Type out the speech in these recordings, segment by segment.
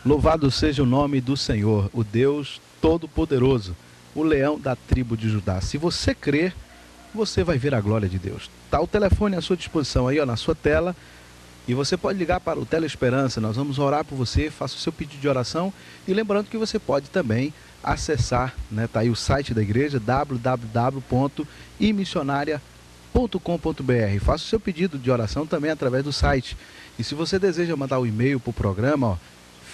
Louvado seja o nome do Senhor, o Deus Todo-Poderoso, o leão da tribo de Judá. Se você crer, você vai ver a glória de Deus. Está o telefone à sua disposição aí, ó, na sua tela. E você pode ligar para o Teleesperança, nós vamos orar por você, faça o seu pedido de oração. E lembrando que você pode também acessar, né, tá aí o site da igreja, www.imissionaria.com.br. Faça o seu pedido de oração também através do site. E se você deseja mandar um e-mail para o programa, ó,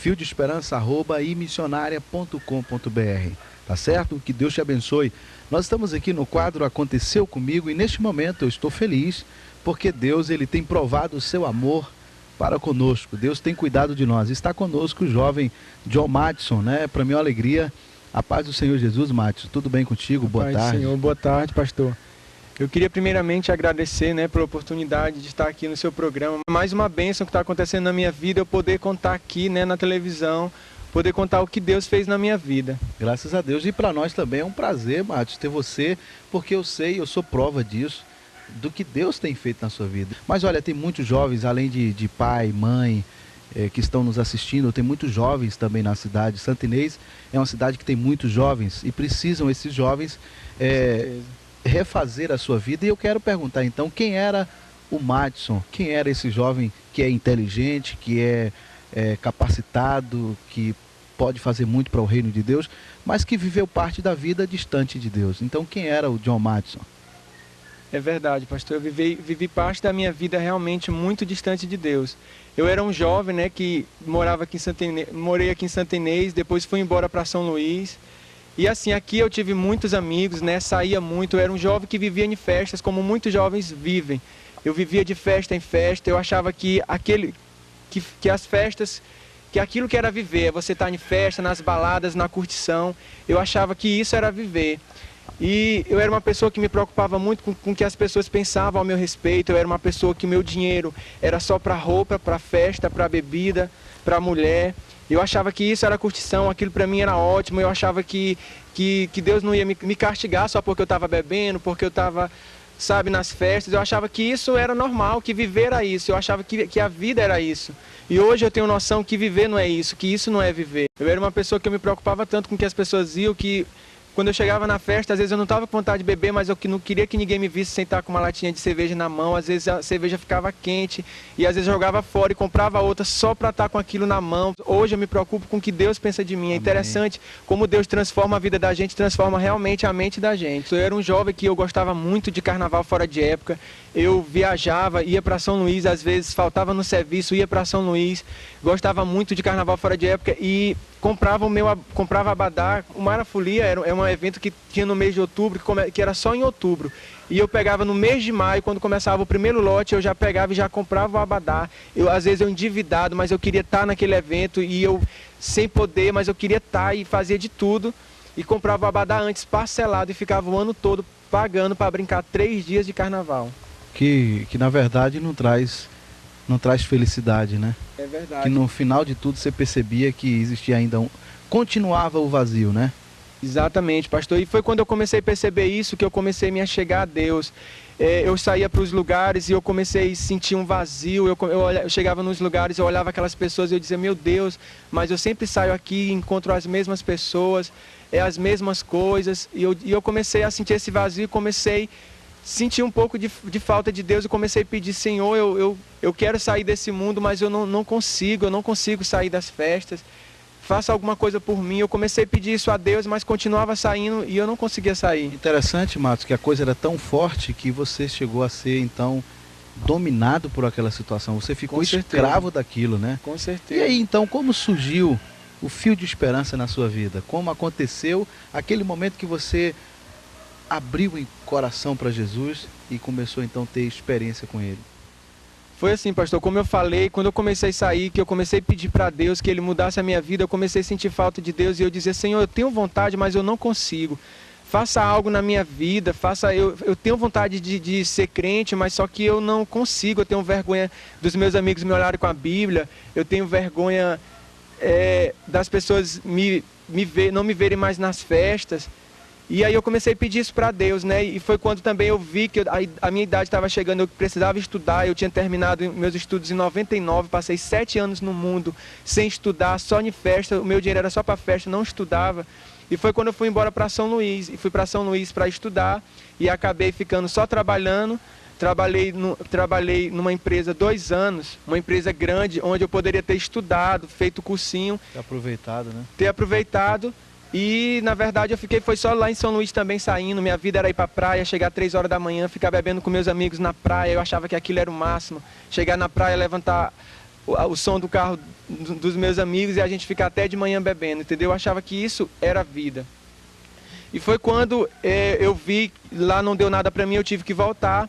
fiodeesperança@imissionaria.com.br. Tá certo? Que Deus te abençoe. Nós estamos aqui no quadro Aconteceu Comigo e neste momento eu estou feliz porque Deus, ele tem provado o seu amor para conosco. Deus tem cuidado de nós. Está conosco o jovem John Matson, né? Para mim é uma alegria. A paz do Senhor Jesus, Matson. Tudo bem contigo? Boa tarde. Senhor, boa tarde, pastor. Eu queria primeiramente agradecer, né, pela oportunidade de estar aqui no seu programa. Mais uma bênção que está acontecendo na minha vida, eu poder contar aqui, né, na televisão, poder contar o que Deus fez na minha vida. Graças a Deus. E para nós também é um prazer, Matos, ter você, porque eu sou prova disso, do que Deus tem feito na sua vida. Mas olha, tem muitos jovens, além de pai, mãe, que estão nos assistindo, tem muitos jovens também na cidade. Santa Inês é uma cidade que tem muitos jovens e precisam esses jovens refazer a sua vida. E eu quero perguntar então, quem era o Matson? Quem era esse jovem que é inteligente, que é capacitado, que pode fazer muito para o reino de Deus, mas que viveu parte da vida distante de Deus? Então, quem era o John Matson? É verdade, pastor. Eu vivi parte da minha vida realmente muito distante de Deus. Eu era um jovem, né, que morei aqui em Santa Inês, depois fui embora para São Luís. E assim, aqui eu tive muitos amigos, né, saía muito. Eu era um jovem que vivia em festas, como muitos jovens vivem. Eu vivia de festa em festa. Eu achava que as festas, que aquilo que era viver, é você estar em festa, nas baladas, na curtição. Eu achava que isso era viver. E eu era uma pessoa que me preocupava muito com o que as pessoas pensavam ao meu respeito. Eu era uma pessoa que o meu dinheiro era só para roupa, para festa, para bebida, para mulher. Eu achava que isso era curtição, aquilo para mim era ótimo. Eu achava que Deus não ia me castigar só porque eu estava bebendo, porque eu estava, sabe, nas festas. Eu achava que isso era normal, que viver era isso. Eu achava que a vida era isso. E hoje eu tenho noção que viver não é isso, que isso não é viver. Eu era uma pessoa que eu me preocupava tanto com o que as pessoas iam, que quando eu chegava na festa, às vezes eu não estava com vontade de beber, mas eu não queria que ninguém me visse sentar com uma latinha de cerveja na mão. Às vezes a cerveja ficava quente e às vezes eu jogava fora e comprava outra só para estar com aquilo na mão. Hoje eu me preocupo com o que Deus pensa de mim. É interessante como Deus transforma a vida da gente, transforma realmente a mente da gente. Eu era um jovem que eu gostava muito de carnaval fora de época. Eu viajava, ia para São Luís, às vezes faltava no serviço, ia para São Luís. Gostava muito de carnaval fora de época e comprava abadá. O Marafolia é um evento que tinha no mês de outubro, que era só em outubro. E eu pegava no mês de maio, quando começava o primeiro lote, eu já pegava e já comprava o abadá. Às vezes eu endividado, mas eu queria estar naquele evento e eu sem poder, mas eu queria estar e fazia de tudo. E comprava o abadá antes parcelado e ficava o ano todo pagando para brincar 3 dias de carnaval. Que na verdade não traz felicidade, né? É verdade. Que no final de tudo você percebia que existia ainda continuava o vazio, né? Exatamente, pastor. E foi quando eu comecei a perceber isso que eu comecei a me achegar a Deus. Eu saía para os lugares e eu comecei a sentir um vazio. Eu chegava nos lugares, eu olhava aquelas pessoas e eu dizia, meu Deus, mas eu sempre saio aqui e encontro as mesmas pessoas, as mesmas coisas. E eu comecei a sentir esse vazio e comecei senti um pouco de falta de Deus. Eu comecei a pedir, Senhor, eu quero sair desse mundo, mas eu não consigo sair das festas. Faça alguma coisa por mim. Eu comecei a pedir isso a Deus, mas continuava saindo e eu não conseguia sair. Interessante, Matos, que a coisa era tão forte que você chegou a ser, então, dominado por aquela situação. Você ficou escravo daquilo, né? Com certeza. E aí, então, como surgiu o fio de esperança na sua vida? Como aconteceu aquele momento que você abriu o coração para Jesus e começou então a ter experiência com Ele? Foi assim, pastor, como eu falei, quando eu comecei a sair, que eu comecei a pedir para Deus que Ele mudasse a minha vida, eu comecei a sentir falta de Deus e eu dizia, Senhor, eu tenho vontade, mas eu não consigo. Faça algo na minha vida, eu tenho vontade de ser crente, mas só que eu não consigo. Eu tenho vergonha dos meus amigos me olharem com a Bíblia, eu tenho vergonha das pessoas não me verem mais nas festas. E aí eu comecei a pedir isso para Deus, né? E foi quando também eu vi que a minha idade estava chegando, eu precisava estudar. Eu tinha terminado meus estudos em 99, passei 7 anos no mundo sem estudar, só em festa. O meu dinheiro era só para festa, não estudava. E foi quando eu fui embora para São Luís. E fui para São Luís para estudar e acabei ficando só trabalhando. Trabalhei numa empresa 2 anos, uma empresa grande, onde eu poderia ter estudado, feito cursinho. Ter aproveitado, né? Ter aproveitado. E, na verdade, foi só lá em São Luís também saindo. Minha vida era ir para a praia, chegar 3 horas da manhã, ficar bebendo com meus amigos na praia. Eu achava que aquilo era o máximo. Chegar na praia, levantar o som do carro dos meus amigos e a gente ficar até de manhã bebendo, entendeu? Eu achava que isso era vida. E foi quando eu vi, lá não deu nada para mim, eu tive que voltar.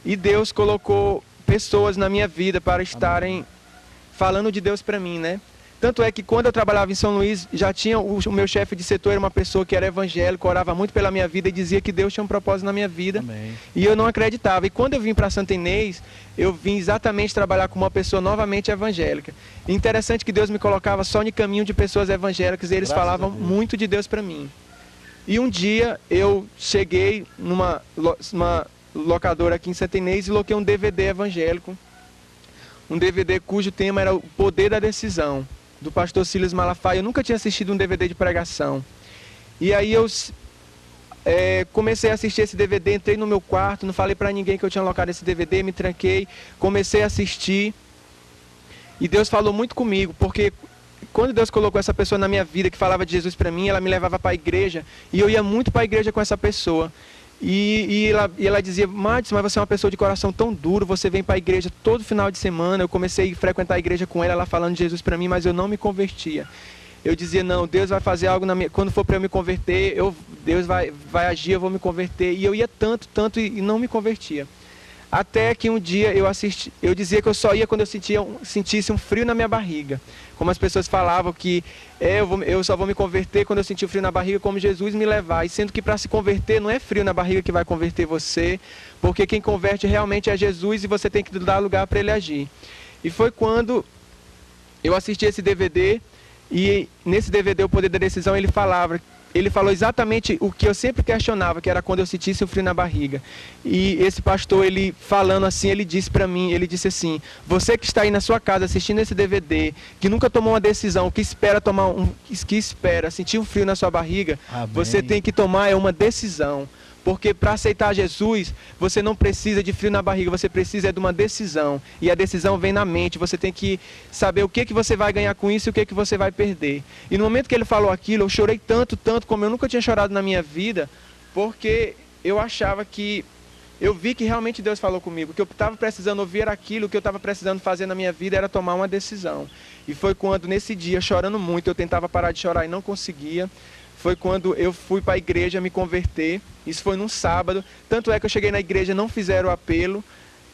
E Deus colocou pessoas na minha vida para estarem falando de Deus para mim, né? Tanto é que quando eu trabalhava em São Luís, já tinha o meu chefe de setor, era uma pessoa que era evangélico, orava muito pela minha vida e dizia que Deus tinha um propósito na minha vida. Amém. E eu não acreditava. E quando eu vim para Santa Inês, eu vim exatamente trabalhar com uma pessoa novamente evangélica. E interessante que Deus me colocava só no caminho de pessoas evangélicas e eles falavam muito de Deus para mim. E um dia eu cheguei numa locadora aqui em Santa Inês e loquei um DVD evangélico. Um DVD cujo tema era o Poder da Decisão, do pastor Silas Malafaia. Eu nunca tinha assistido um DVD de pregação. E aí eu comecei a assistir esse DVD, entrei no meu quarto, não falei para ninguém que eu tinha locado esse DVD, me tranquei, comecei a assistir. E Deus falou muito comigo, porque quando Deus colocou essa pessoa na minha vida que falava de Jesus para mim, ela me levava para a igreja, e eu ia muito para a igreja com essa pessoa. E ela dizia: Madison, mas você é uma pessoa de coração tão duro, você vem para a igreja todo final de semana. Eu comecei a frequentar a igreja com ela falando de Jesus para mim, mas eu não me convertia. Eu dizia: não, Deus vai fazer algo quando for para eu me converter, Deus vai agir, eu vou me converter. E eu ia tanto e não me convertia. Até que um dia eu dizia que eu só ia quando eu sentisse um frio na minha barriga. Como as pessoas falavam que eu só vou me converter quando eu sentir o frio na barriga, como Jesus me levar. E sendo que para se converter não é frio na barriga que vai converter você, porque quem converte realmente é Jesus e você tem que dar lugar para ele agir. E foi quando eu assisti esse DVD, e nesse DVD, O Poder da Decisão, ele falou exatamente o que eu sempre questionava, que era quando eu sentisse o frio na barriga. E esse pastor, ele falando assim, ele disse para mim, ele disse assim: você que está aí na sua casa assistindo esse DVD, que nunca tomou uma decisão, que espera sentir um frio na sua barriga, Amém. Você tem que tomar uma decisão. Porque para aceitar Jesus, você não precisa de frio na barriga, você precisa de uma decisão. E a decisão vem na mente, você tem que saber o que você vai ganhar com isso e o que você vai perder. E no momento que ele falou aquilo, eu chorei tanto como eu nunca tinha chorado na minha vida, porque eu achava que, eu vi que realmente Deus falou comigo, que eu estava precisando ouvir era aquilo, que eu estava precisando fazer na minha vida era tomar uma decisão. E foi quando, nesse dia, chorando muito, eu tentava parar de chorar e não conseguia. Foi quando eu fui para a igreja me converter. Isso foi num sábado. Tanto é que eu cheguei na igreja, não fizeram o apelo.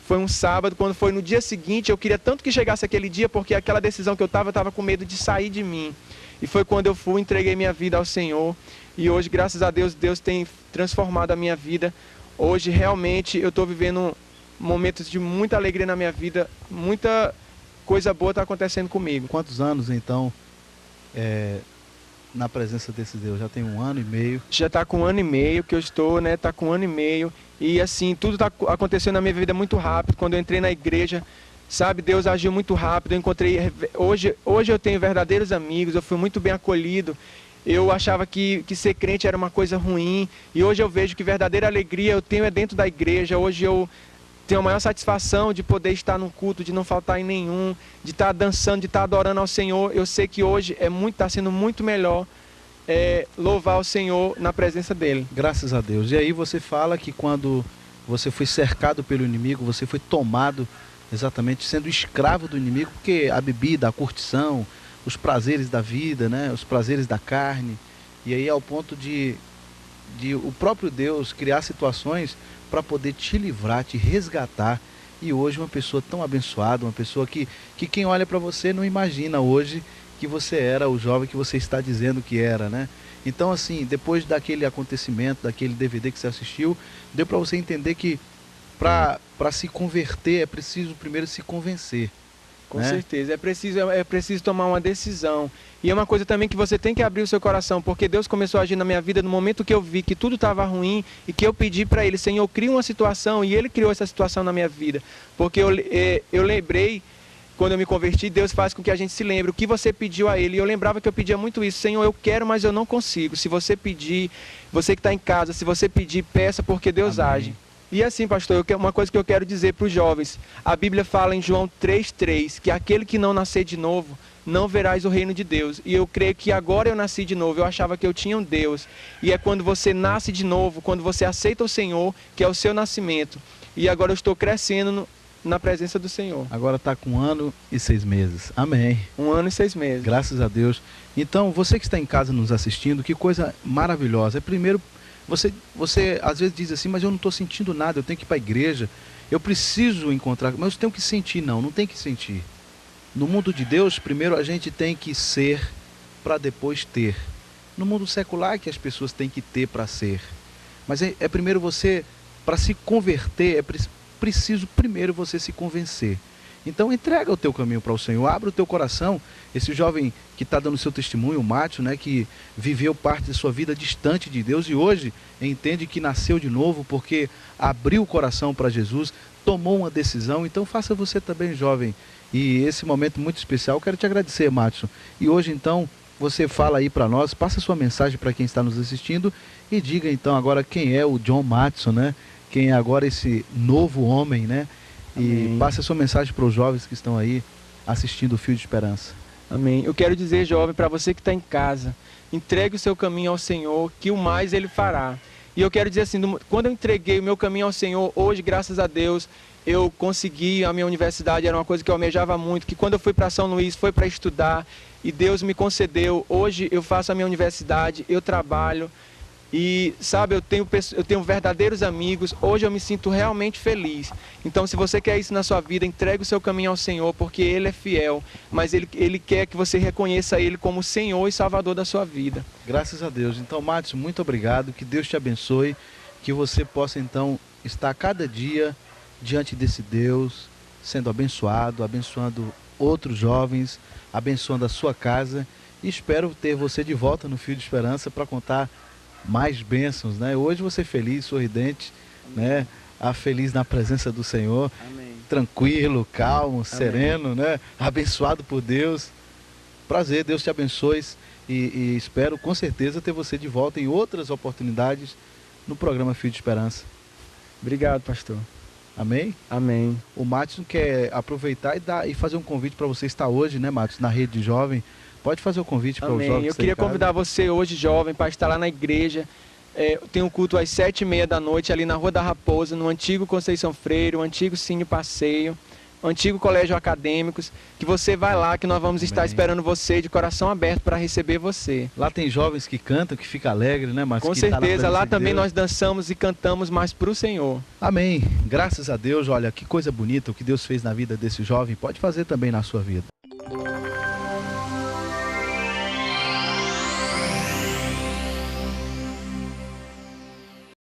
Foi um sábado. Quando foi no dia seguinte, eu queria tanto que chegasse aquele dia, porque aquela decisão que eu estava com medo de sair de mim. E foi quando eu fui, entreguei minha vida ao Senhor. E hoje, graças a Deus, Deus tem transformado a minha vida. Hoje, realmente, eu estou vivendo momentos de muita alegria na minha vida. Muita coisa boa está acontecendo comigo. Quantos anos, então, na presença desse Deus? Já tem 1 ano e meio? Já está com 1 ano e meio que eu estou, né? Está com 1 ano e meio. E assim, tudo está acontecendo na minha vida muito rápido. Quando eu entrei na igreja, sabe, Deus agiu muito rápido. Eu encontrei, hoje eu tenho verdadeiros amigos, eu fui muito bem acolhido. Eu achava que ser crente era uma coisa ruim. E hoje eu vejo que verdadeira alegria eu tenho dentro da igreja. Hoje eu tenho a maior satisfação de poder estar num culto, de não faltar em nenhum, de estar dançando, de estar adorando ao Senhor. Eu sei que hoje está sendo muito melhor louvar o Senhor na presença dEle. Graças a Deus. E aí você fala que quando você foi cercado pelo inimigo, você foi tomado exatamente sendo escravo do inimigo, porque a bebida, a curtição, os prazeres da vida, né? Os prazeres da carne. E aí ao ponto de o próprio Deus criar situações para poder te livrar, te resgatar. E hoje uma pessoa tão abençoada, uma pessoa que quem olha para você não imagina hoje que você era o jovem que você está dizendo que era, né? Então assim, depois daquele acontecimento, daquele DVD que você assistiu, deu para você entender que para se converter é preciso primeiro se convencer. Com certeza, é preciso tomar uma decisão. E é uma coisa também que você tem que abrir o seu coração, porque Deus começou a agir na minha vida no momento que eu vi que tudo estava ruim e que eu pedi para Ele, Senhor, cria uma situação, e Ele criou essa situação na minha vida. Porque eu lembrei, quando eu me converti, Deus faz com que a gente se lembre o que você pediu a Ele. E eu lembrava que eu pedia muito isso, Senhor, eu quero, mas eu não consigo. Se você pedir, você que está em casa, se você pedir, peça, porque Deus age. E assim, pastor, uma coisa que eu quero dizer para os jovens, a Bíblia fala em João 3,3, que aquele que não nascer de novo, não verás o reino de Deus. E eu creio que agora eu nasci de novo, eu achava que eu tinha um Deus. E é quando você nasce de novo, quando você aceita o Senhor, que é o seu nascimento. E agora eu estou crescendo na presença do Senhor. Agora está com 1 ano e 6 meses. Amém. 1 ano e 6 meses. Graças a Deus. Então, você que está em casa nos assistindo, que coisa maravilhosa. Primeiro, você às vezes diz assim, mas eu não estou sentindo nada, eu tenho que ir para a igreja, eu preciso encontrar, mas eu tenho que sentir. Não tem que sentir. No mundo de Deus, primeiro a gente tem que ser para depois ter. No mundo secular que as pessoas têm que ter para ser. Mas é primeiro você, para se converter, é preciso primeiro você se convencer. Então entrega o teu caminho para o Senhor, abre o teu coração. Esse jovem que está dando seu testemunho, o Mátio, que viveu parte da sua vida distante de Deus e hoje entende que nasceu de novo porque abriu o coração para Jesus, tomou uma decisão. Então faça você também, jovem. E esse momento muito especial, eu quero te agradecer, Mátio. E hoje então, você fala aí para nós, passa sua mensagem para quem está nos assistindo e diga então agora quem é o John Matson, Quem é agora esse novo homem, E passe a sua mensagem para os jovens que estão aí assistindo o Fio de Esperança. Amém. Eu quero dizer, jovem, para você que está em casa, entregue o seu caminho ao Senhor, que o mais Ele fará. E eu quero dizer assim, quando eu entreguei o meu caminho ao Senhor, hoje, graças a Deus, eu consegui a minha universidade, era uma coisa que eu almejava muito, que quando eu fui para São Luís, foi para estudar, e Deus me concedeu. Hoje eu faço a minha universidade, eu trabalho, e sabe, eu tenho verdadeiros amigos. Hoje eu me sinto realmente feliz. Então, se você quer isso na sua vida, entregue o seu caminho ao Senhor, porque Ele é fiel, mas Ele quer que você reconheça Ele como Senhor e Salvador da sua vida. Graças a Deus. Então, Mátio, muito obrigado, que Deus te abençoe, que você possa então estar cada dia diante desse Deus, sendo abençoado, abençoando outros jovens, abençoando a sua casa, e espero ter você de volta no Fio de Esperança para contar mais bênçãos, Hoje você feliz, sorridente, feliz na presença do Senhor. Amém. Tranquilo, calmo, Amém. Sereno, Abençoado por Deus. Prazer, Deus te abençoe e espero com certeza ter você de volta em outras oportunidades no programa Fio de Esperança. Obrigado, pastor. Amém? Amém. O Mátio quer aproveitar e fazer um convite para você estar hoje, Mátio, na Rede de Jovem. Pode fazer o convite para os jovens. Eu queria convidar você hoje, jovem, para estar lá na igreja. Tem um culto às 7h30 da noite, ali na Rua da Raposa, no antigo Conceição Freire, o antigo Cine Passeio, o antigo Colégio Acadêmicos, que você vai lá, que nós vamos estar esperando você de coração aberto para receber você. Lá tem jovens que cantam, que ficam alegres, Márcio? Com certeza, lá também nós dançamos e cantamos mais para o Senhor. Amém. Graças a Deus, olha, que coisa bonita o que Deus fez na vida desse jovem, pode fazer também na sua vida.